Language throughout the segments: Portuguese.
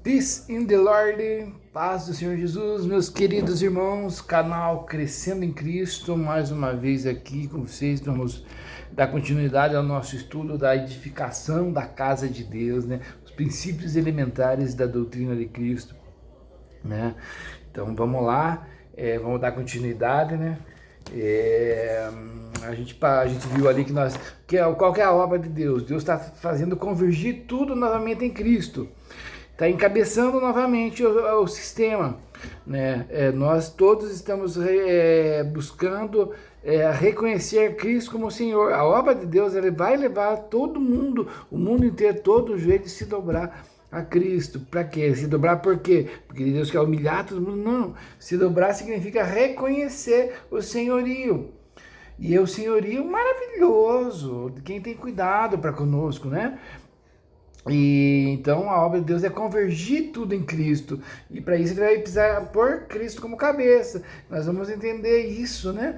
Peace in the Lord, paz do Senhor Jesus, meus queridos irmãos, canal Crescendo em Cristo, mais uma vez aqui com vocês, vamos dar continuidade ao nosso estudo da edificação da casa de Deus, né? Os princípios elementares da doutrina de Cristo, né? Então vamos lá, vamos dar continuidade, né? A gente viu ali qual que é a obra de Deus? Deus está fazendo convergir tudo novamente em Cristo. Está encabeçando novamente o sistema, né? Nós todos estamos buscando reconhecer Cristo como Senhor. A obra de Deus ele vai levar todo mundo, o mundo inteiro, todo o jeito de se dobrar a Cristo. Para quê? Se dobrar por quê? Porque Deus quer humilhar todo mundo? Não. Se dobrar significa reconhecer o senhorio. E é o senhorio maravilhoso de quem tem cuidado para conosco, né? E então a obra de Deus é convergir tudo em Cristo, e para isso ele vai precisar pôr Cristo como cabeça. Nós vamos entender isso, né?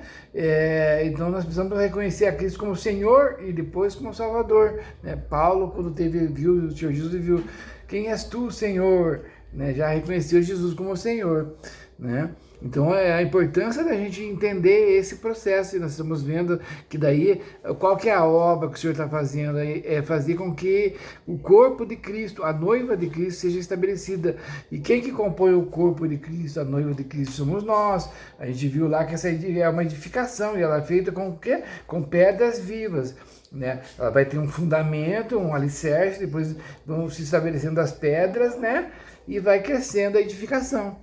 Então nós precisamos reconhecer a Cristo como Senhor e depois como Salvador, né? Paulo, quando viu o Senhor Jesus, viu: quem és tu, Senhor? Né? Já reconheceu Jesus como Senhor, né? Então a importância da gente entender esse processo, e nós estamos vendo que daí, qual que é a obra que o Senhor está fazendo? É fazer com que o corpo de Cristo, a noiva de Cristo, seja estabelecida. E quem que compõe o corpo de Cristo, a noiva de Cristo? Somos nós. A gente viu lá que essa é uma edificação, e ela é feita com o quê? Com pedras vivas, né? Ela vai ter um fundamento, um alicerce, depois vão se estabelecendo as pedras, né? E vai crescendo a edificação,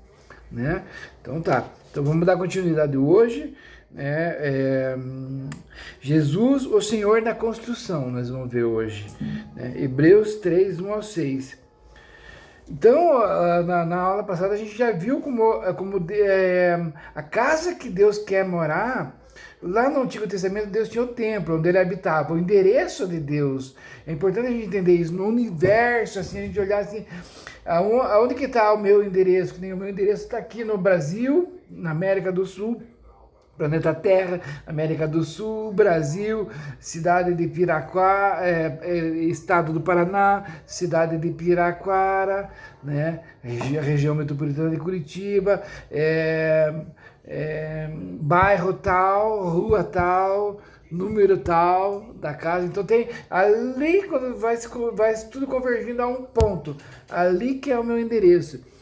né? Então tá, então vamos dar continuidade hoje, né? Jesus, o Senhor na construção, nós vamos ver hoje, né? Hebreus 3, 1 ao 6. Então, na aula passada a gente já viu como a casa que Deus quer morar. Lá no Antigo Testamento, Deus tinha o templo onde ele habitava, o endereço de Deus. É importante a gente entender isso. No universo, assim, a gente olhar assim, aonde que está o meu endereço? O meu endereço está aqui no Brasil, na América do Sul, planeta Terra, América do Sul, Brasil, cidade de Piraquá, estado do Paraná, cidade de Piraquara, né? Região metropolitana de Curitiba, bairro tal, rua tal, número tal da casa. Então tem ali, quando vai tudo convergindo a um ponto, ali que é o meu endereço.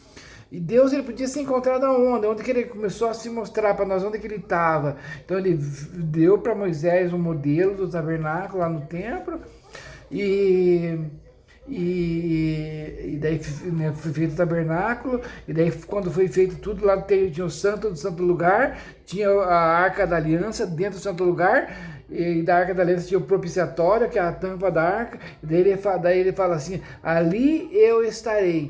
E Deus ele podia se encontrar da onde que ele começou a se mostrar para nós, onde que ele estava. Então ele deu para Moisés um modelo do tabernáculo lá no templo, e daí, né, foi feito o tabernáculo, e daí quando foi feito tudo, lá tinha o santo do santo lugar, tinha a arca da aliança dentro do santo lugar, e da arca da aliança tinha o propiciatório, que é a tampa da arca, e daí ele fala assim: ali eu estarei.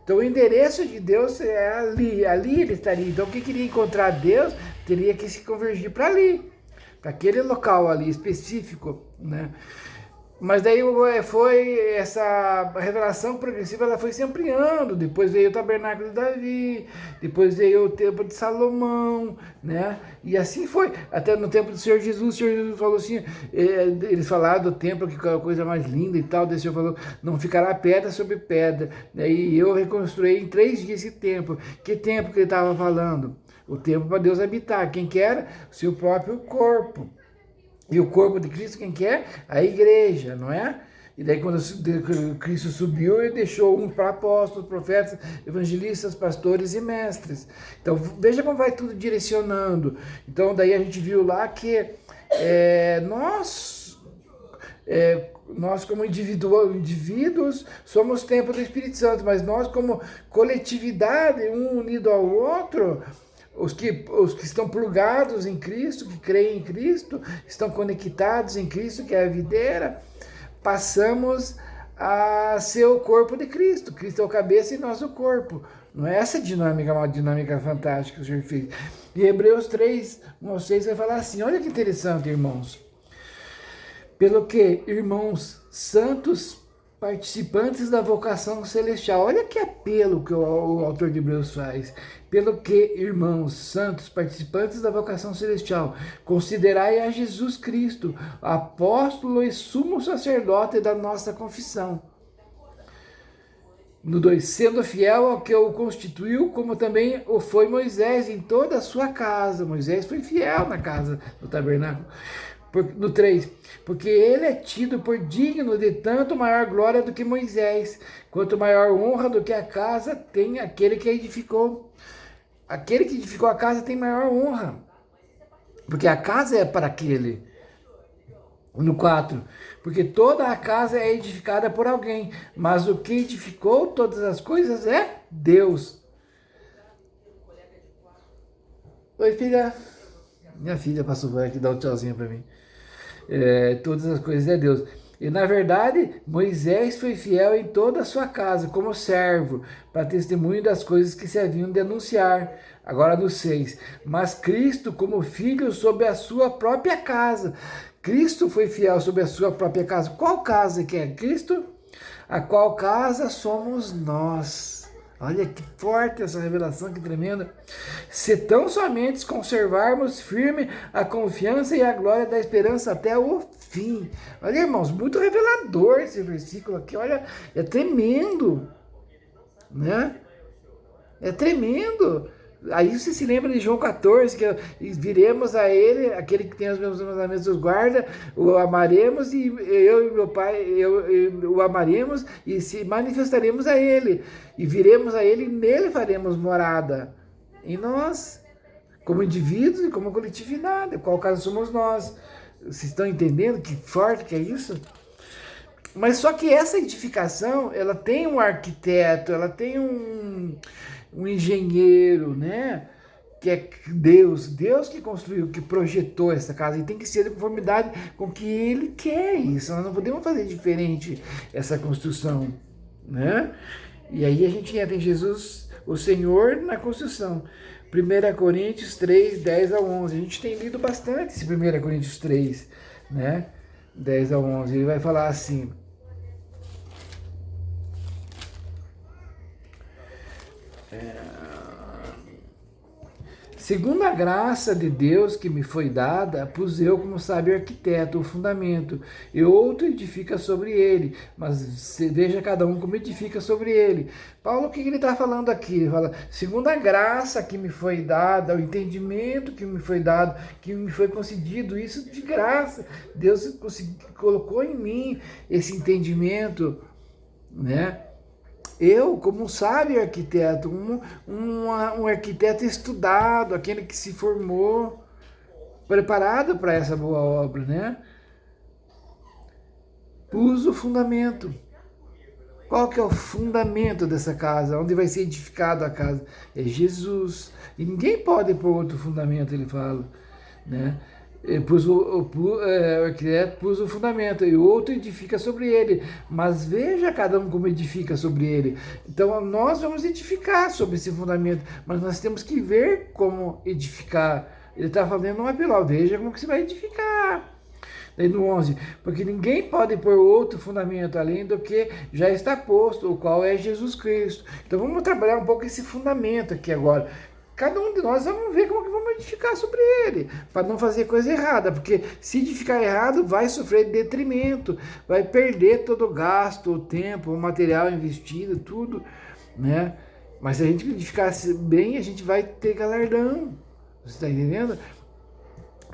Então o endereço de Deus é ali ele estaria. Então quem queria encontrar Deus teria que se convergir para ali, para aquele local ali específico, né? Mas daí foi essa revelação progressiva, ela foi se ampliando. Depois veio o tabernáculo de Davi, depois veio o templo de Salomão, né? E assim foi, até no templo do Senhor Jesus. O Senhor Jesus falou assim, eles falaram do templo, que é a coisa mais linda e tal. Daí o Senhor falou: não ficará pedra sobre pedra, né? E eu reconstruí em 3 dias esse templo. Que templo que ele estava falando? O templo para Deus habitar. Quem quer? O seu próprio corpo. E o corpo de Cristo, quem que é? A igreja, não é? E daí quando Cristo subiu, ele deixou uns para apóstolos, profetas, evangelistas, pastores e mestres. Então veja como vai tudo direcionando. Então daí a gente viu lá que nós como indivíduos somos templo do Espírito Santo, mas nós como coletividade, um unido ao outro, os que estão plugados em Cristo, que creem em Cristo, estão conectados em Cristo, que é a videira, passamos a ser o corpo de Cristo. Cristo é o cabeça e nós o corpo. Não é essa dinâmica, uma dinâmica fantástica que o Senhor fez. E Hebreus 3, 1 ao 6 vai falar assim: olha que interessante, irmãos. Pelo que, irmãos santos, participantes da vocação celestial. Olha que apelo que o autor de Hebreus faz. Pelo que, irmãos santos, participantes da vocação celestial, considerai a Jesus Cristo, apóstolo e sumo sacerdote da nossa confissão. No 2, sendo fiel ao que o constituiu, como também o foi Moisés em toda a sua casa. Moisés foi fiel na casa do tabernáculo. No 3, porque ele é tido por digno de tanto maior glória do que Moisés, quanto maior honra do que a casa tem aquele que a edificou. Aquele que edificou a casa tem maior honra, porque a casa é para aquele. No 4, porque toda a casa é edificada por alguém, mas o que edificou todas as coisas é Deus. Oi, filha. Minha filha passou por aqui, dá um tchauzinho para mim. Todas as coisas é Deus. E na verdade, Moisés foi fiel em toda a sua casa, como servo, para testemunho das coisas que se haviam de anunciar. Agora no 6, mas Cristo como filho sobre a sua própria casa. Cristo foi fiel sobre a sua própria casa. Qual casa que é Cristo? A qual casa somos nós. Olha que forte essa revelação, que tremenda. Se tão somente conservarmos firme a confiança e a glória da esperança até o fim. Olha, irmãos, muito revelador esse versículo aqui. Olha, é tremendo, né? É tremendo. Aí você se lembra de João 14, que viremos a ele, aquele que tem os meus mandamentos os guarda, o amaremos e eu e meu pai, o amaremos e se manifestaremos a ele. E viremos a ele e nele faremos morada. Em nós, como indivíduos e como coletividade, qual caso somos nós. Vocês estão entendendo que forte que é isso? Mas só que essa edificação, ela tem um arquiteto, ela tem um engenheiro, né? Que é Deus que construiu, que projetou essa casa, e tem que ser de conformidade com o que ele quer isso. Nós não podemos fazer diferente essa construção, né? E aí a gente entra em Jesus, o Senhor, na construção. 1 Coríntios 3, 10 a 11. A gente tem lido bastante esse 1 Coríntios 3, né? 10 a 11. Ele vai falar assim: segundo a graça de Deus que me foi dada, pus eu como sábio arquiteto o fundamento, e outro edifica sobre ele, mas veja cada um como edifica sobre ele. Paulo, o que ele está falando aqui? Ele fala, segundo a graça que me foi dada, o entendimento que me foi dado, que me foi concedido, isso de graça. Deus colocou em mim esse entendimento, né? Eu, como um sábio arquiteto, um arquiteto estudado, aquele que se formou, preparado para essa boa obra, né? Pus o fundamento. Qual que é o fundamento dessa casa? Onde vai ser edificada a casa? É Jesus. E ninguém pode pôr outro fundamento, ele fala, né? O arquiteto pus o fundamento e o outro edifica sobre ele, mas veja cada um como edifica sobre ele. Então nós vamos edificar sobre esse fundamento, mas nós temos que ver como edificar. Ele está fazendo um apelo, veja como que você vai edificar. Daí no 11, porque ninguém pode pôr outro fundamento além do que já está posto, o qual é Jesus Cristo. Então vamos trabalhar um pouco esse fundamento aqui agora. Cada um de nós vamos ver como que vamos edificar sobre ele, para não fazer coisa errada, porque se edificar errado, vai sofrer detrimento, vai perder todo o gasto, o tempo, o material investido, tudo, né? Mas se a gente edificar bem, a gente vai ter galardão, você está entendendo?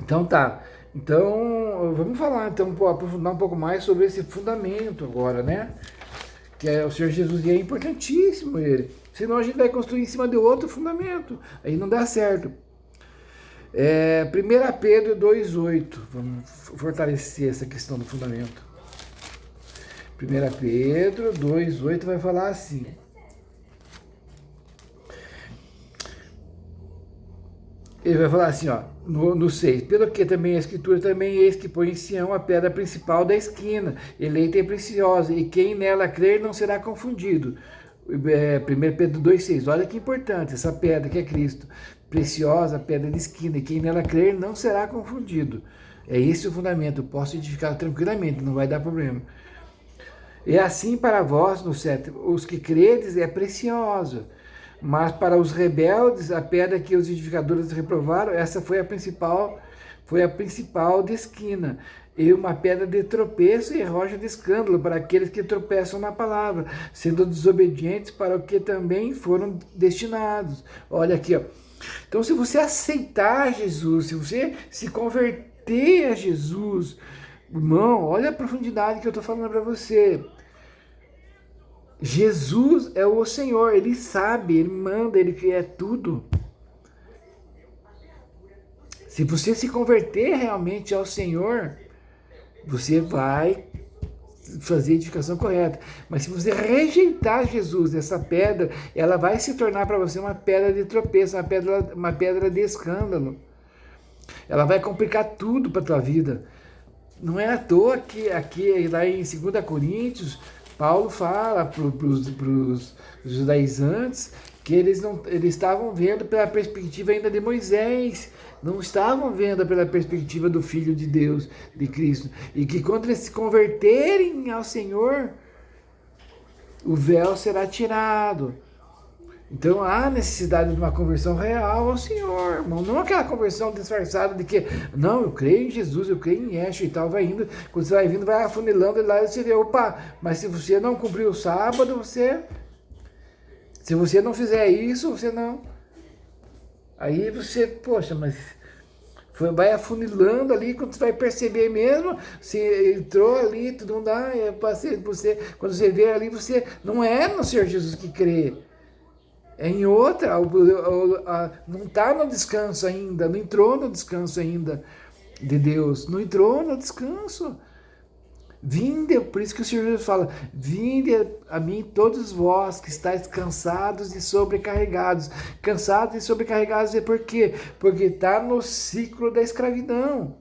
Então tá, então vamos falar, então aprofundar um pouco mais sobre esse fundamento agora, né? Que é o Senhor Jesus, e é importantíssimo ele. Senão a gente vai construir em cima de outro fundamento. Aí não dá certo. 1 Pedro 2,8. Vamos fortalecer essa questão do fundamento. 1 Pedro 2,8 vai falar assim. Ele vai falar assim, ó, no 6, pelo que também a Escritura também eis que põe em Sião a pedra principal da esquina, eleita e preciosa, e quem nela crer não será confundido. 1 Pedro 2,6, olha que importante, essa pedra que é Cristo, preciosa, pedra de esquina, e quem nela crer não será confundido. É esse o fundamento, posso edificar tranquilamente, não vai dar problema. E assim para vós, no 7, os que credes é preciosa, mas para os rebeldes, a pedra que os edificadores reprovaram, essa foi a principal de esquina. e uma pedra de tropeço e rocha de escândalo para aqueles que tropeçam na palavra, sendo desobedientes para o que também foram destinados. Olha aqui, ó. Então, se você aceitar Jesus, se você se converter a Jesus, irmão, olha a profundidade que eu estou falando para você. Jesus é o Senhor, Ele sabe, Ele manda, Ele é tudo. Se você se converter realmente ao Senhor, você vai fazer a edificação correta. Mas se você rejeitar Jesus, essa pedra, ela vai se tornar para você uma pedra de tropeço, uma pedra de escândalo. Ela vai complicar tudo para a tua vida. Não é à toa que aqui lá em 2 Coríntios, Paulo fala para os judaizantes que eles estavam vendo pela perspectiva ainda de Moisés, não estavam vendo pela perspectiva do Filho de Deus, de Cristo, e que quando eles se converterem ao Senhor, o véu será tirado. Então há necessidade de uma conversão real ao Senhor, irmão. Não aquela conversão disfarçada de que, não, eu creio em Jesus, eu creio em Yeshua e tal, vai indo, quando você vai vindo, vai afunilando e lá você vê, opa, mas se você não cumprir o sábado, se você não fizer isso, você não. Aí você, poxa, mas vai afunilando ali, quando você vai perceber mesmo, você entrou ali, tudo não dá, quando você vê ali, você não é no Senhor Jesus que crê. É em outra, não está no descanso ainda, não entrou no descanso ainda de Deus, não entrou no descanso. Vinde, por isso que o Senhor Jesus fala, vinde a mim todos vós que estáis cansados e sobrecarregados. Cansados e sobrecarregados é por quê? Porque está no ciclo da escravidão.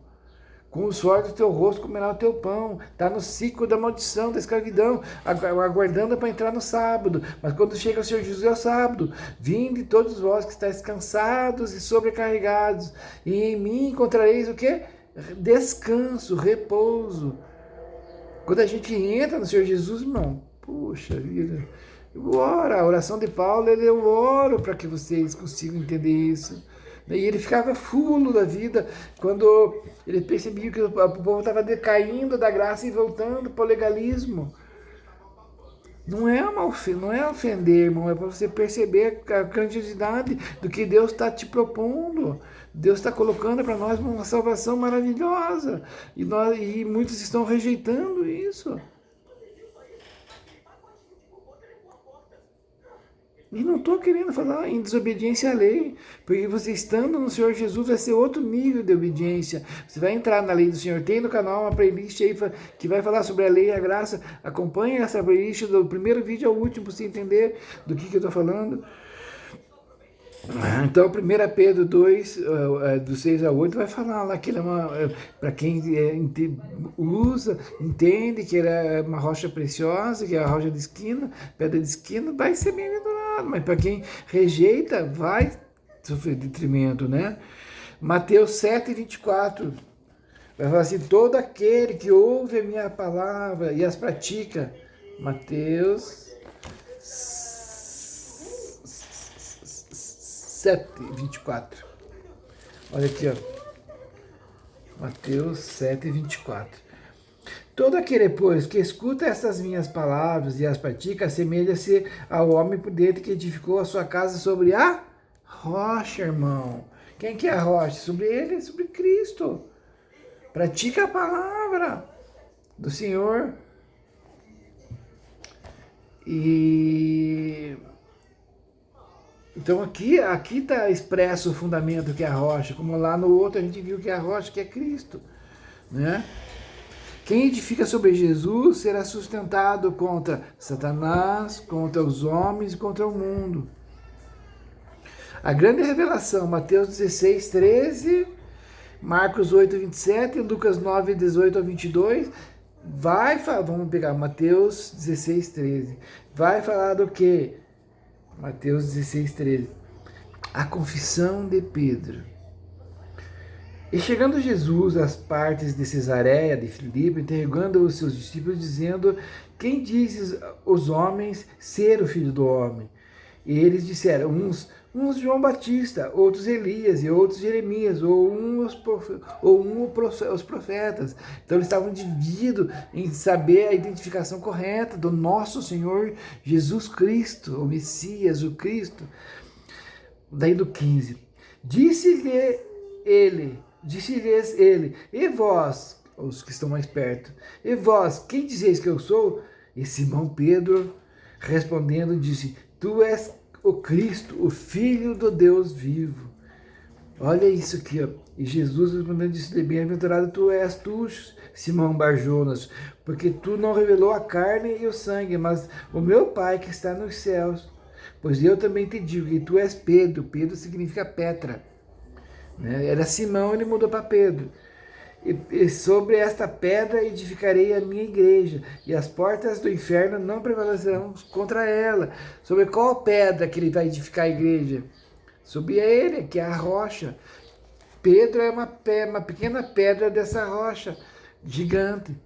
Com o suor do teu rosto comerá o teu pão. Está no ciclo da maldição, da escravidão, aguardando para entrar no sábado. Mas quando chega o Senhor Jesus é o sábado. Vinde todos vós que estáis cansados e sobrecarregados, e em mim encontrareis o quê? Descanso, repouso. Quando a gente entra no Senhor Jesus, irmão, puxa vida, a oração de Paulo, eu oro para que vocês consigam entender isso. E ele ficava fulo da vida quando ele percebia que o povo estava decaindo da graça e voltando para o legalismo. Não é ofender, irmão, é para você perceber a grandiosidade do que Deus está te propondo. Deus está colocando para nós uma salvação maravilhosa. E muitos estão rejeitando isso. E não estou querendo falar em desobediência à lei, porque você estando no Senhor Jesus vai ser outro nível de obediência. Você vai entrar na lei do Senhor. Tem no canal uma playlist aí que vai falar sobre a lei e a graça. Acompanhe essa playlist do primeiro vídeo ao último para você entender do que eu estou falando. Então, 1 Pedro 2, do 6 ao 8, vai falar lá que ele é para quem usa, entende que ele é uma rocha preciosa, que é a rocha de esquina, pedra de esquina, vai ser bem-aventurado, mas para quem rejeita, vai sofrer detrimento, né? Mateus 7, 24, vai falar assim, todo aquele que ouve a minha palavra e as pratica, Mateus 7, 24. Olha aqui, ó. Mateus 7, 24. Todo aquele, pois, que escuta essas minhas palavras e as pratica, assemelha-se ao homem prudente que edificou a sua casa sobre a rocha, irmão. Quem que é a rocha? Sobre ele, sobre Cristo. Pratica a palavra do Senhor. Então aqui está expresso o fundamento que é a rocha, como lá no outro a gente viu que é a rocha, que é Cristo, né? Quem edifica sobre Jesus será sustentado contra Satanás, contra os homens e contra o mundo. A grande revelação, Mateus 16, 13, Marcos 8, 27, Lucas 9, 18 a 22, vamos pegar Mateus 16, 13, vai falar do quê? Mateus 16, 13. A confissão de Pedro. E chegando Jesus às partes de Cesareia de Filipe, interrogando os seus discípulos, dizendo, quem dizes os homens ser o Filho do Homem? E eles disseram, uns uns João Batista, outros Elias e outros Jeremias, ou os profetas. Então eles estavam divididos em saber a identificação correta do nosso Senhor Jesus Cristo, o Messias, o Cristo. Daí do 15, disse-lhes ele, e vós, os que estão mais perto, e vós, quem dizeis que eu sou? E Simão Pedro, respondendo, disse, tu és o Cristo, o Filho do Deus vivo. Olha isso aqui, ó. E Jesus respondendo, disse, bem-aventurado tu és tu, Simão Barjonas, porque tu não revelou a carne e o sangue, mas o meu Pai que está nos céus. Pois eu também te digo que tu és Pedro. Pedro significa Petra, né? Era Simão, ele mudou para Pedro. E sobre esta pedra edificarei a minha igreja, e as portas do inferno não prevalecerão contra ela. Sobre qual pedra que ele vai edificar a igreja? Sobre ele, que é a rocha. Pedro é uma pequena pedra dessa rocha gigante.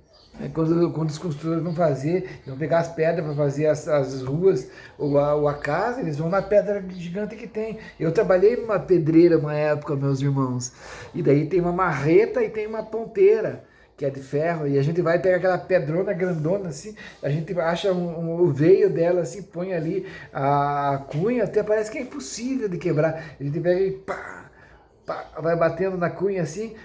Quando os construtores vão fazer, vão pegar as pedras para fazer as ruas ou a casa, eles vão na pedra gigante que tem. Eu trabalhei numa pedreira uma época, meus irmãos, e daí tem uma marreta e tem uma ponteira, que é de ferro, e a gente vai pegar aquela pedrona grandona assim, a gente acha o veio dela assim, põe ali a cunha, até parece que é impossível de quebrar. A gente pega e pá, pá, vai batendo na cunha assim,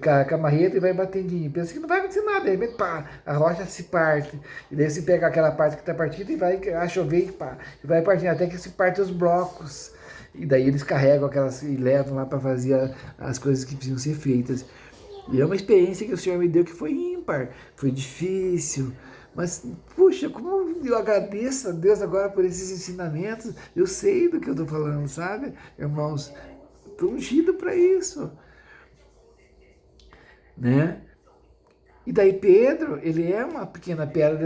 com a marreta e vai batendinho. Pensa que não vai acontecer nada, de repente, pá, a rocha se parte. E daí você pega aquela parte que está partida e vai acha o veio, pá, e vai partindo até que se parte os blocos. E daí eles carregam aquelas e levam lá para fazer as coisas que precisam ser feitas. E é uma experiência que o Senhor me deu que foi ímpar, foi difícil. Mas, puxa, como eu agradeço a Deus agora por esses ensinamentos. Eu sei do que eu estou falando, sabe, irmãos? Estou ungido para isso, né? E daí Pedro, ele é uma pequena pedra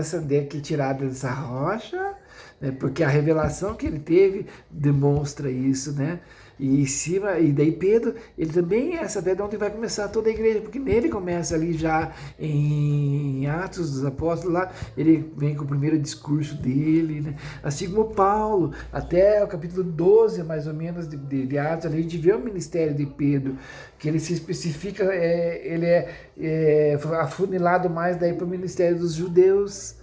que tirada dessa rocha, né? Porque a revelação que ele teve demonstra isso, né? E em cima, e daí Pedro, ele também é essa pedra onde vai começar toda a igreja, porque nele começa ali já em Atos dos Apóstolos, lá ele vem com o primeiro discurso dele, né? Assim como Paulo, até o capítulo 12, mais ou menos, de Atos, ali a gente vê o ministério de Pedro, que ele se especifica, ele é afunilado mais daí para o ministério dos judeus,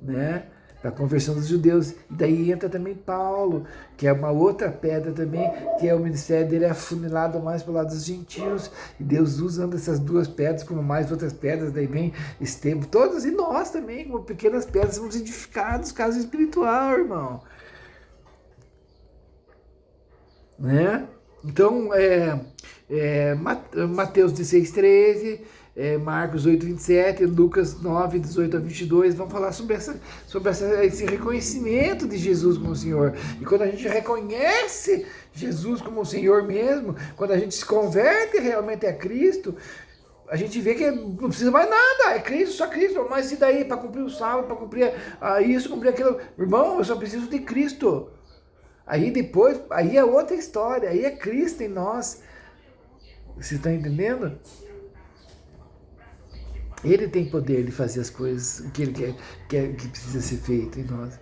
né? Da conversão dos judeus. E daí entra também Paulo, que é uma outra pedra também, que é o ministério dele afunilado mais para o lado dos gentios, e Deus usando essas duas pedras como mais outras pedras, daí vem Estevão, todos, e nós também, como pequenas pedras, somos edificados, caso espiritual, irmão. Né? Então, Mateus 16:13, Marcos 8:27, Lucas 9:18-22, vão falar sobre esse reconhecimento de Jesus como Senhor. E quando a gente reconhece Jesus como o Senhor mesmo, quando a gente se converte realmente a Cristo, a gente vê que não precisa mais nada, é Cristo, só Cristo. Mas e daí, para cumprir o sábado, para cumprir isso, cumprir aquilo? Irmão, eu só preciso de Cristo. Aí depois, aí é outra história, aí é Cristo em nós. Você está entendendo? Ele tem poder de fazer as coisas, o que ele quer que precisa ser feito em nós.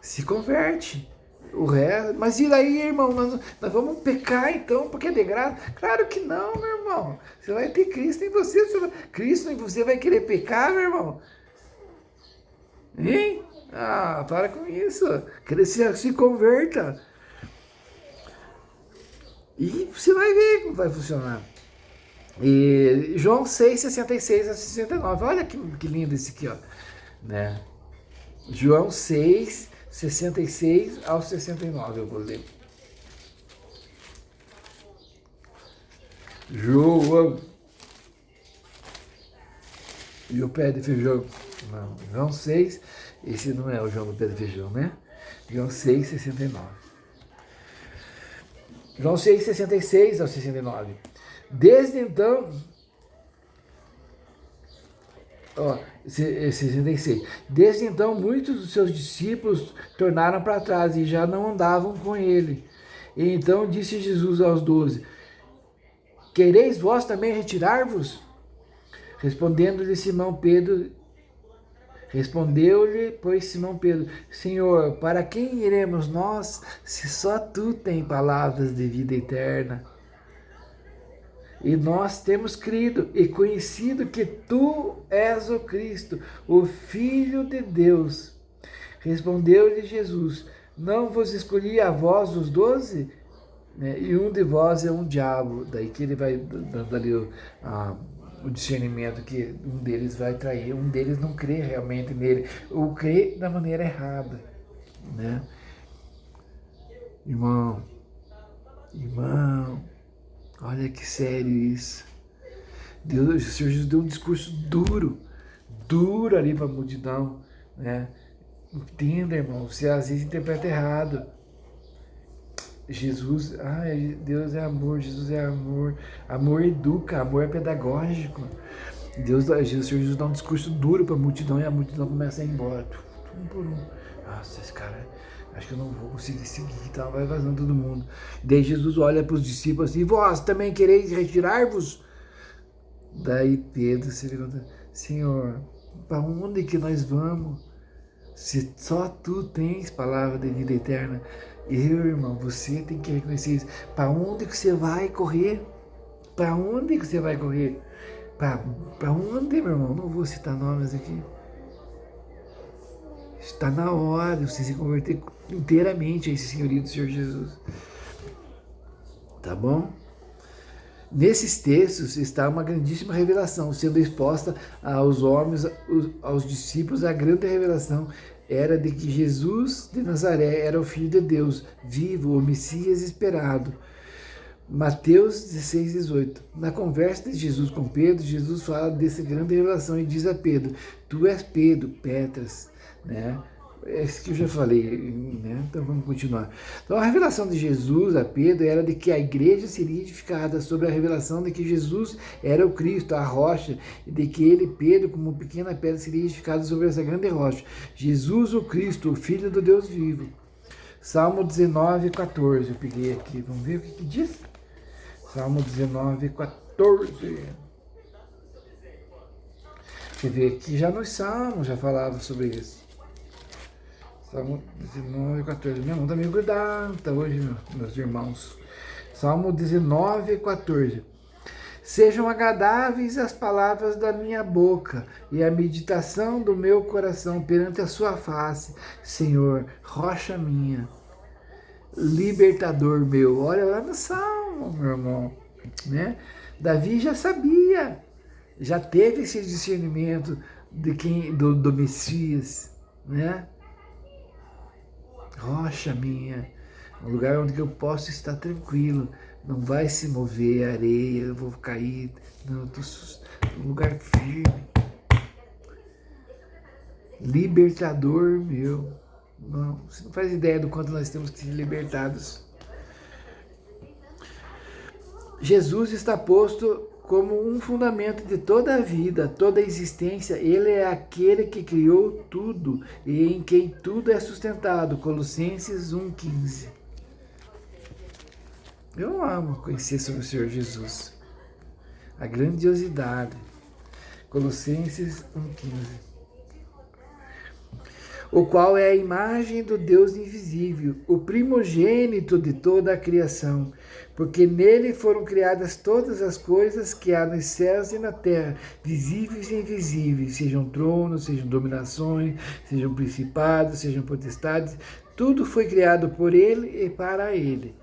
Se converte. O resto, mas e daí, irmão? Nós vamos pecar então, porque é de graça? Claro que não, meu irmão. Você vai ter Cristo em você. Cristo em você vai querer pecar, meu irmão? Hein? Ah, para com isso. Se converta. E você vai ver como vai funcionar. E João 6:66-69. Olha que lindo esse aqui, ó. Né? João 6:66-69, eu vou ler. João. E o pé de feijão. Não, João 6. Esse não é o João do pé de feijão, né? João 6:69. João 6:66-69. Desde então, 66. Desde então, muitos dos seus discípulos tornaram para trás e já não andavam com ele. E então disse Jesus aos 12: quereis vós também retirar-vos? Respondendo-lhe Simão Pedro, Respondeu-lhe, pois, Simão Pedro: Senhor, para quem iremos nós, se só tu tens palavras de vida eterna? E nós temos crido e conhecido que tu és o Cristo, o Filho de Deus. Respondeu-lhe Jesus: Não vos escolhi a vós os 12? Né? E um de vós é um diabo. Daí que ele vai dando ali o discernimento que um deles vai trair, um deles não crê realmente nele, ou crê da maneira errada. Né? Irmão, olha que sério isso. O Senhor Jesus deu um discurso duro ali para a multidão. Né? Entenda, irmão, você às vezes interpreta errado. Deus é amor, Jesus é amor. Amor educa, amor é pedagógico. Jesus dá um discurso duro para a multidão e a multidão começa a ir embora. Um por um. Nossa, esse cara, acho que eu não vou conseguir seguir, então vai vazando todo mundo. Daí Jesus olha para os discípulos assim: vós também quereis retirar-vos? Daí Pedro se pergunta: Senhor, para onde que nós vamos? Se só tu tens palavra de vida eterna. Irmão, você tem que reconhecer isso. Para onde que você vai correr? Para onde que você vai correr? Para onde, meu irmão? Não vou citar nomes aqui. Está na hora de você se converter inteiramente a esse senhorio do Senhor Jesus. Tá bom? Nesses textos está uma grandíssima revelação, sendo exposta aos homens, aos discípulos. A grande revelação era de que Jesus de Nazaré era o Filho de Deus, vivo, o Messias esperado. Mateus 16, 18. Na conversa de Jesus com Pedro, Jesus fala dessa grande revelação e diz a Pedro: Tu és Pedro, Petras, né? É isso que eu já falei, né? Então vamos continuar. Então a revelação de Jesus a Pedro era de que a igreja seria edificada sobre a revelação de que Jesus era o Cristo, a rocha, e de que ele, Pedro, como pequena pedra, seria edificado sobre essa grande rocha. Jesus, o Cristo, o Filho do Deus vivo. Salmo 19, 14. Eu peguei aqui, vamos ver o que diz? Salmo 19, 14. Você vê que já nos Salmos já falava sobre isso. Salmo 19, 14. Minha mão tá meio grudada hoje, meus irmãos. Salmo 19, 14. Sejam agradáveis as palavras da minha boca e a meditação do meu coração perante a sua face, Senhor, rocha minha, libertador meu. Olha lá no Salmo, meu irmão. Né? Davi já sabia, já teve esse discernimento do Messias, né? Rocha minha, um lugar onde eu posso estar tranquilo, não vai se mover areia, eu vou cair, não, eu tô num lugar firme. Libertador meu. Não, você não faz ideia do quanto nós temos que ser libertados. Jesus está posto como um fundamento de toda a vida, toda a existência. Ele é aquele que criou tudo e em quem tudo é sustentado. Colossenses 1,15. Eu amo conhecer sobre o Senhor Jesus. A grandiosidade. Colossenses 1,15. O qual é a imagem do Deus invisível, o primogênito de toda a criação, porque nele foram criadas todas as coisas que há nos céus e na terra, visíveis e invisíveis, sejam tronos, sejam dominações, sejam principados, sejam potestades, tudo foi criado por ele e para ele.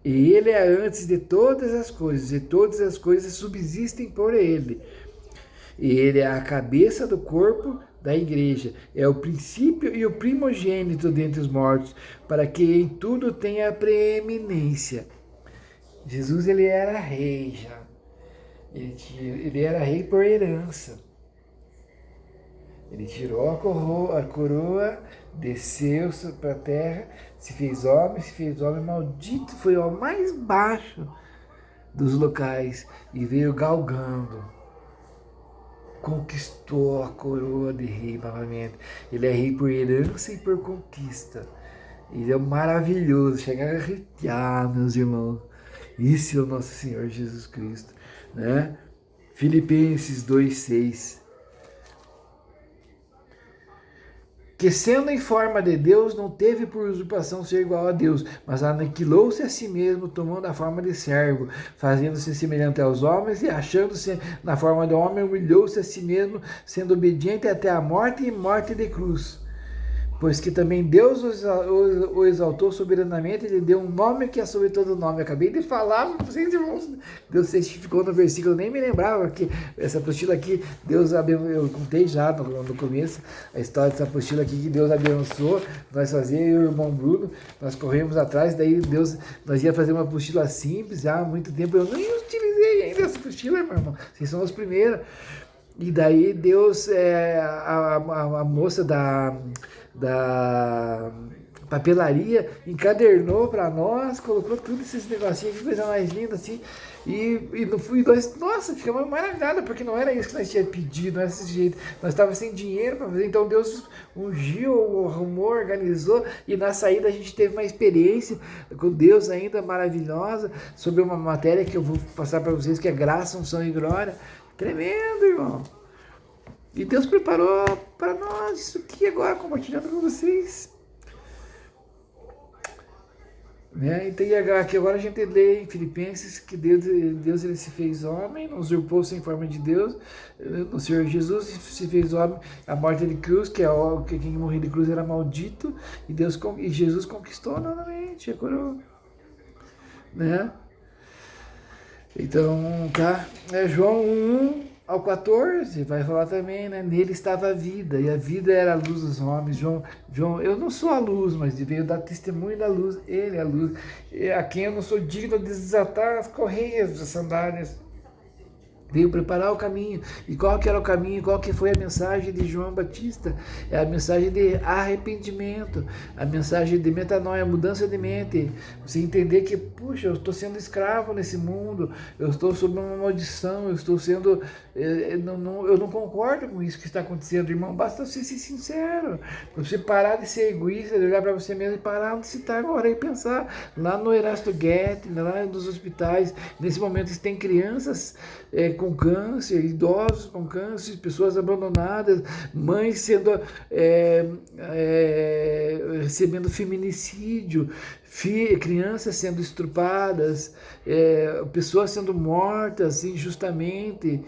E ele é antes de todas as coisas, e todas as coisas subsistem por ele. E ele é a cabeça do corpo da igreja, é o princípio e o primogênito dentre os mortos, para que em tudo tenha preeminência. Jesus, ele era rei já. Ele era rei por herança. Ele tirou a coroa, desceu para a terra, se fez homem maldito, foi ao mais baixo dos locais e veio galgando. Conquistou a coroa de rei novamente. Ele é rei por herança e por conquista. Ele é maravilhoso, chega a arrepiar, meus irmãos. Isso é o nosso Senhor Jesus Cristo, né? Filipenses 2,6. que sendo em forma de Deus, não teve por usurpação ser igual a Deus, mas aniquilou-se a si mesmo, tomando a forma de servo, fazendo-se semelhante aos homens, e achando-se na forma de homem, humilhou-se a si mesmo, sendo obediente até a morte e morte de cruz. Pois que também Deus o exaltou soberanamente, ele deu um nome que é sobre todo nome. Eu acabei de falar para vocês, irmãos. Deus testificou no versículo, eu nem me lembrava que essa apostila aqui, Deus abençoou. Eu contei já no começo a história dessa apostila aqui, que Deus abençoou. Nós fazíamos, eu e o irmão Bruno, nós corremos atrás, daí nós ia fazer uma apostila simples já há muito tempo. Eu nem utilizei ainda essa apostila, meu irmão. Vocês são os primeiros. E daí Deus, a moça da papelaria encadernou para nós, colocou tudo esses negocinhos, que coisa mais linda assim, e nós, nossa, ficamos maravilhados, porque não era isso que nós tínhamos pedido, não era desse jeito, nós estávamos sem dinheiro para fazer, então Deus ungiu, arrumou, organizou, e na saída a gente teve uma experiência com Deus ainda maravilhosa, sobre uma matéria que eu vou passar para vocês, que é graça, unção e glória. Tremendo, irmão. E Deus preparou para nós isso aqui agora, compartilhando com vocês. Né? Então, aqui agora a gente lê em Filipenses que Deus ele se fez homem, não usurpou-se em forma de Deus, o Senhor Jesus se fez homem, a morte de cruz, que quem morreu de cruz era maldito, e Jesus conquistou novamente a coroa. Né? Então, tá? João 1:14 vai falar também, né? Nele estava a vida, e a vida era a luz dos homens. João, eu não sou a luz, mas veio dar testemunho da luz. Ele é a luz. A quem eu não sou digno de desatar as correias das sandálias. Veio preparar o caminho. E qual que era o caminho? Qual que foi a mensagem de João Batista? É a mensagem de arrependimento, a mensagem de metanoia, mudança de mente. Você entender que, puxa, eu estou sendo escravo nesse mundo, eu estou sob uma maldição, eu estou sendo... eu não concordo com isso que está acontecendo, irmão. Basta você ser sincero. Você parar de ser egoísta, de olhar para você mesmo e parar onde você está agora e pensar. Lá no Erasto Guedes, lá nos hospitais, nesse momento tem crianças com câncer, idosos com câncer, pessoas abandonadas, mães sendo recebendo feminicídio, crianças sendo estrupadas, pessoas sendo mortas injustamente.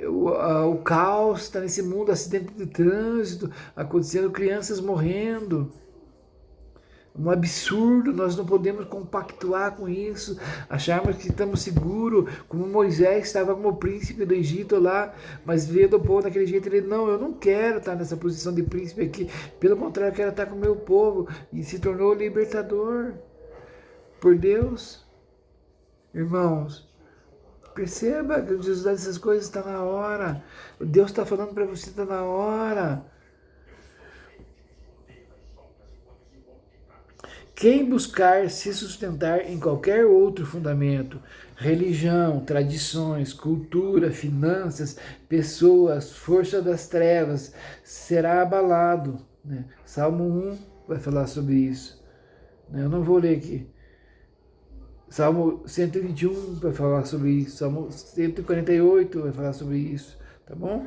O caos está nesse mundo, acidente de trânsito acontecendo, crianças morrendo. Um absurdo, nós não podemos compactuar com isso, acharmos que estamos seguros, como Moisés estava como príncipe do Egito lá, mas vendo o povo daquele jeito, ele, não, eu não quero estar nessa posição de príncipe aqui, pelo contrário, eu quero estar com o meu povo, e se tornou libertador, por Deus. Irmãos, perceba que o Jesus dessas coisas está na hora, Deus está falando para você, está na hora. Quem buscar se sustentar em qualquer outro fundamento, religião, tradições, cultura, finanças, pessoas, força das trevas, será abalado. Né? Salmo 1 vai falar sobre isso. Eu não vou ler aqui. Salmo 121 vai falar sobre isso. Salmo 148 vai falar sobre isso. Tá bom?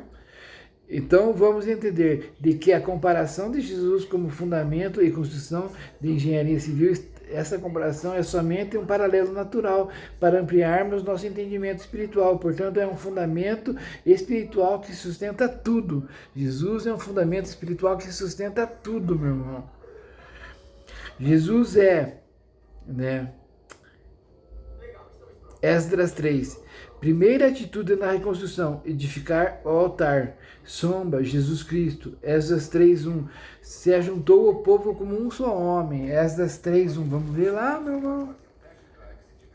Então, vamos entender de que a comparação de Jesus como fundamento e construção de engenharia civil, essa comparação é somente um paralelo natural para ampliarmos nosso entendimento espiritual. Portanto, é um fundamento espiritual que sustenta tudo. Jesus é um fundamento espiritual que sustenta tudo, meu irmão. Jesus né? Esdras 3. Primeira atitude na reconstrução, edificar o altar. Sombra, Jesus Cristo. Esdras 3:1. Se ajuntou o povo como um só homem. Esdras 3:1. Vamos ver lá, meu irmão.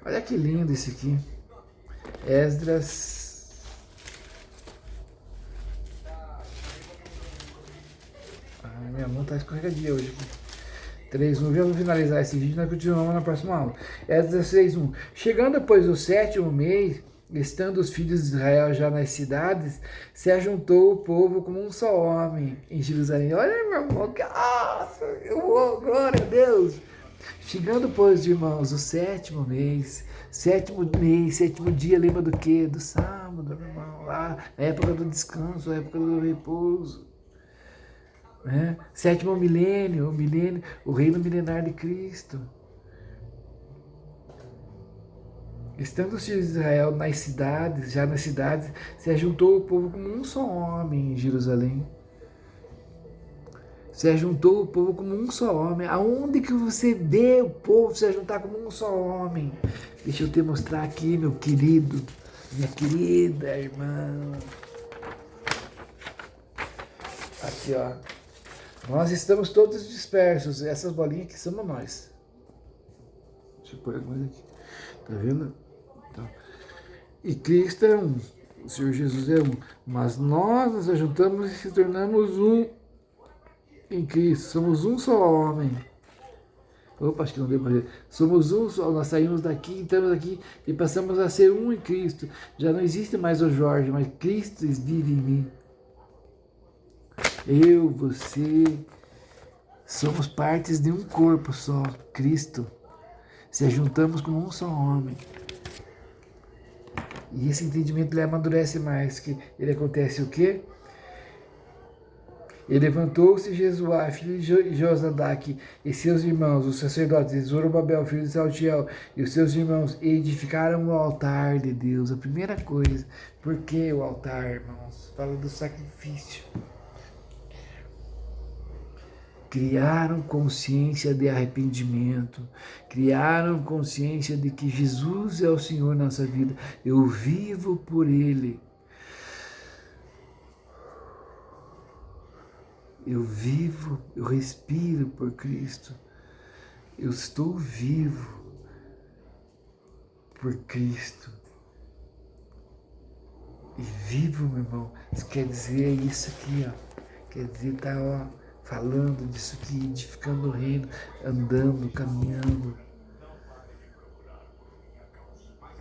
Olha que lindo esse aqui. Esdras. Minha mão está escorregadia hoje aqui. 3:1. Vamos finalizar esse vídeo e nós continuamos na próxima aula. Esdras 3:1. Chegando, pois, o 7º mês, estando os filhos de Israel já nas cidades, se ajuntou o povo como um só homem em Jerusalém. Olha, meu irmão, glória a Deus. Chegando, pois, irmãos, o 7º mês, 7º dia, lembra do quê? Do sábado, meu irmão, lá, a época do descanso, a época do repouso. né? Sétimo milênio, o reino milenar de Cristo. Estando os filhos de Israel nas cidades, se ajuntou o povo como um só homem em Jerusalém. Se ajuntou o povo como um só homem. Aonde que você vê o povo se ajuntar como um só homem? Deixa eu te mostrar aqui, meu querido, minha querida irmã. Aqui, ó. Nós estamos todos dispersos. Essas bolinhas aqui somos nós. Deixa eu pôr mais aqui. Tá vendo? Então, e Cristo é um. O Senhor Jesus é um. Mas nós nos ajuntamos e se tornamos um em Cristo. Somos um só homem. Opa, acho que não deu para ver. Somos um só. Nós saímos daqui, entramos aqui e passamos a ser um em Cristo. Já não existe mais o Jorge, mas Cristo vive em mim. Eu, você, somos partes de um corpo só, Cristo. Se ajuntamos como um só homem. E esse entendimento ele amadurece mais, que ele acontece o quê? E levantou-se Jesuá, filho de Josadaque, e seus irmãos, os sacerdotes, Zorobabel, filho de Saltiel, e os seus irmãos, edificaram o altar de Deus. A primeira coisa, por que o altar, irmãos? Fala do sacrifício. Criaram consciência de arrependimento, criaram consciência de que Jesus é o Senhor na nossa vida. Eu vivo por Ele. Eu vivo, eu respiro por Cristo. Eu estou vivo por Cristo. E vivo, meu irmão, isso quer dizer isso aqui, ó. Quer dizer, tá, ó, falando disso aqui, edificando o reino, andando, caminhando.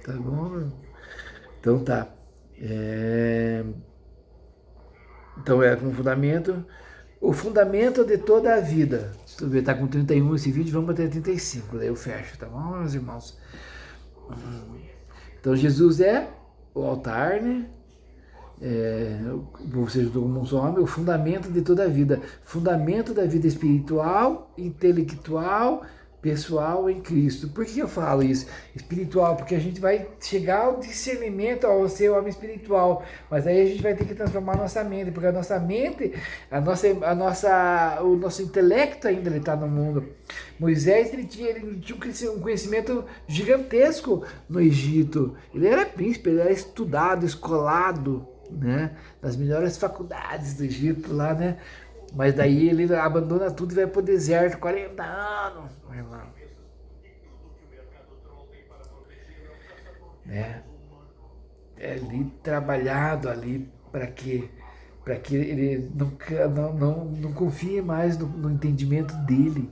Tá bom, meu irmão? Então tá. Então é um fundamento. O fundamento de toda a vida. Se tu ver, tá com 31 esse vídeo, vamos até 35, daí eu fecho, tá bom, meus irmãos? Então Jesus é o altar, né? Ou seja, como um só homem, o fundamento de toda a vida. Fundamento da vida espiritual, intelectual, pessoal em Cristo. Por que eu falo isso? Espiritual, porque a gente vai chegar ao discernimento ao ser homem espiritual, mas aí a gente vai ter que transformar a nossa mente, porque a nossa mente, o nosso intelecto ainda está no mundo. Moisés ele tinha um conhecimento gigantesco no Egito. Ele era príncipe, ele era estudado, escolado, né? Das melhores faculdades do Egito lá, né? Mas daí ele abandona tudo e vai para o deserto, 40 anos, meu irmão. Né? É ali trabalhado ali para que ele não confie mais no entendimento dele,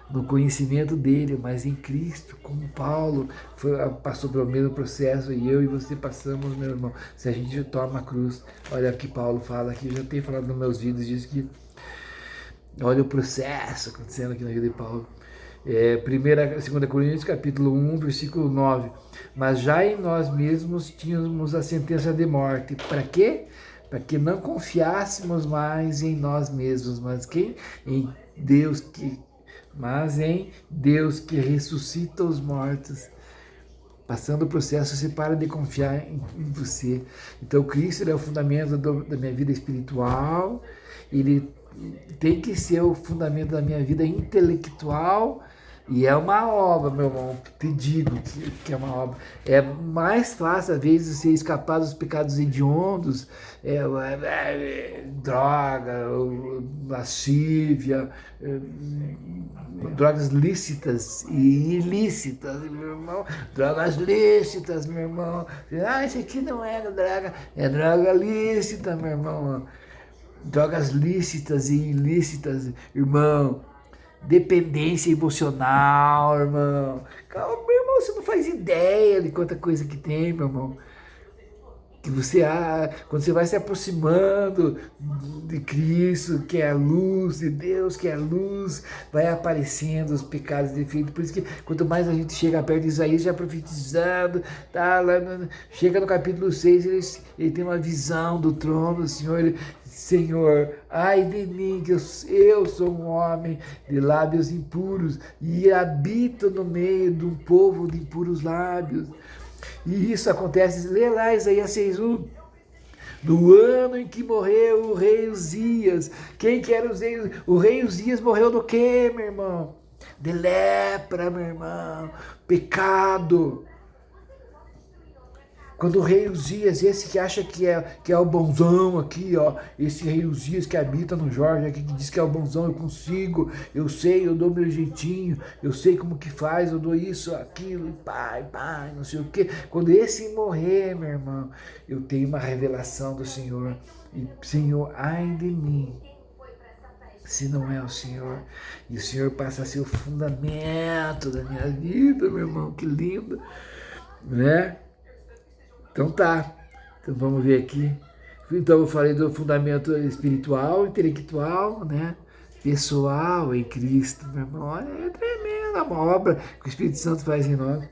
no conhecimento dele, mas em Cristo, como Paulo passou pelo mesmo processo, e eu e você passamos, meu irmão, se a gente toma a cruz. Olha o que Paulo fala aqui, eu já tenho falado nos meus vídeos disso, que olha o processo acontecendo aqui na vida de Paulo. 2 Coríntios capítulo 1, versículo 9. Mas já em nós mesmos tínhamos a sentença de morte. Para quê? Para que não confiássemos mais em nós mesmos, mas em Deus que ressuscita os mortos. Passando o processo, você para de confiar em você. Então Cristo é o fundamento da minha vida espiritual, ele tem que ser o fundamento da minha vida intelectual, e é uma obra, meu irmão, te digo que é uma obra. É mais fácil, às vezes, você escapar dos pecados hediondos, droga, lascívia, drogas lícitas e ilícitas, meu irmão. Drogas lícitas, meu irmão. Isso aqui não é droga, é droga lícita, meu irmão. Drogas lícitas e ilícitas, irmão. Dependência emocional, irmão. Calma, meu irmão, você não faz ideia de quanta coisa que tem, meu irmão. que você, quando você vai se aproximando de Cristo, que é a luz de Deus, que é a luz, vai aparecendo os pecados e defeitos. Por isso que quanto mais a gente chega perto de Isaías, já profetizando, tá, chega no capítulo 6, ele tem uma visão do trono do Senhor. Senhor, ai de mim, que eu sou um homem de lábios impuros e habito no meio de um povo de impuros lábios. E isso acontece, lê lá Isaías 6:1, no ano em que morreu o rei Uzias. Quem que era o rei? O rei Uzias morreu do quê, meu irmão? De lepra, meu irmão, pecado. Quando o rei Uzias, esse que acha que é o bonzão aqui, ó, esse rei Uzias que habita no Jorge, aqui, que diz que é o bonzão, eu consigo, eu sei, eu dou meu jeitinho, eu sei como que faz, eu dou isso, aquilo, e pai, não sei o quê. Quando esse morrer, meu irmão, eu tenho uma revelação do Senhor. E, Senhor, ai de mim, se não é o Senhor. E o Senhor passa a ser o fundamento da minha vida, meu irmão, que lindo, né? Então tá, então vamos ver aqui. Então eu falei do fundamento espiritual, intelectual, né? Pessoal em Cristo, meu irmão. É tremenda uma obra que o Espírito Santo faz em nós.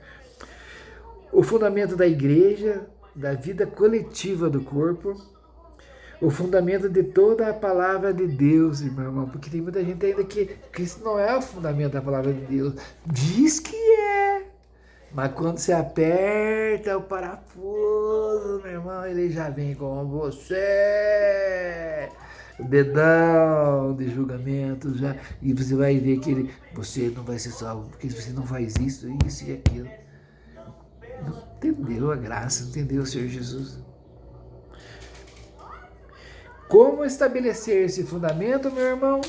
O fundamento da igreja, da vida coletiva do corpo. O fundamento de toda a palavra de Deus, meu irmão. Porque tem muita gente ainda que Cristo não é o fundamento da palavra de Deus. Diz que é. Mas quando você aperta o parafuso, meu irmão, ele já vem com você. O dedão de julgamento já. E você vai ver que você não vai ser salvo, porque você não faz isso e aquilo. Não entendeu a graça, não entendeu o Senhor Jesus. Como estabelecer esse fundamento, meu irmão?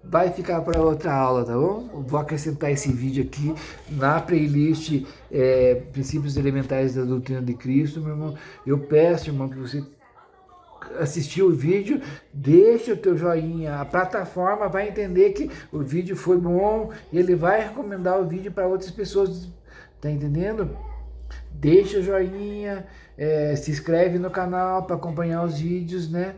Vai ficar para outra aula, tá bom? Vou acrescentar esse vídeo aqui na playlist Princípios Elementares da Doutrina de Cristo, meu irmão. Eu peço, irmão, que você assistiu o vídeo, deixa o teu joinha. A plataforma vai entender que o vídeo foi bom, ele vai recomendar o vídeo para outras pessoas, tá entendendo? Deixa o joinha, se inscreve no canal para acompanhar os vídeos, né?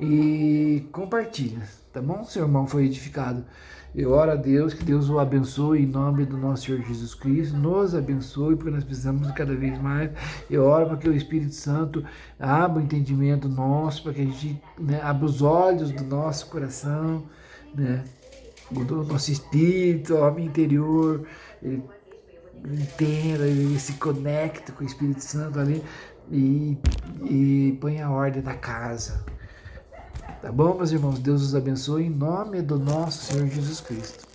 E compartilha, tá bom? Seu irmão foi edificado. Eu oro a Deus, que Deus o abençoe em nome do nosso Senhor Jesus Cristo, nos abençoe, porque nós precisamos de cada vez mais. Eu oro para que o Espírito Santo abra o entendimento nosso, para que a gente, né, abra os olhos do nosso coração, né, do nosso espírito, o homem interior, ele entenda, ele se conecta com o Espírito Santo ali e põe a ordem na casa. Tá bom, meus irmãos? Deus os abençoe em nome do nosso Senhor Jesus Cristo.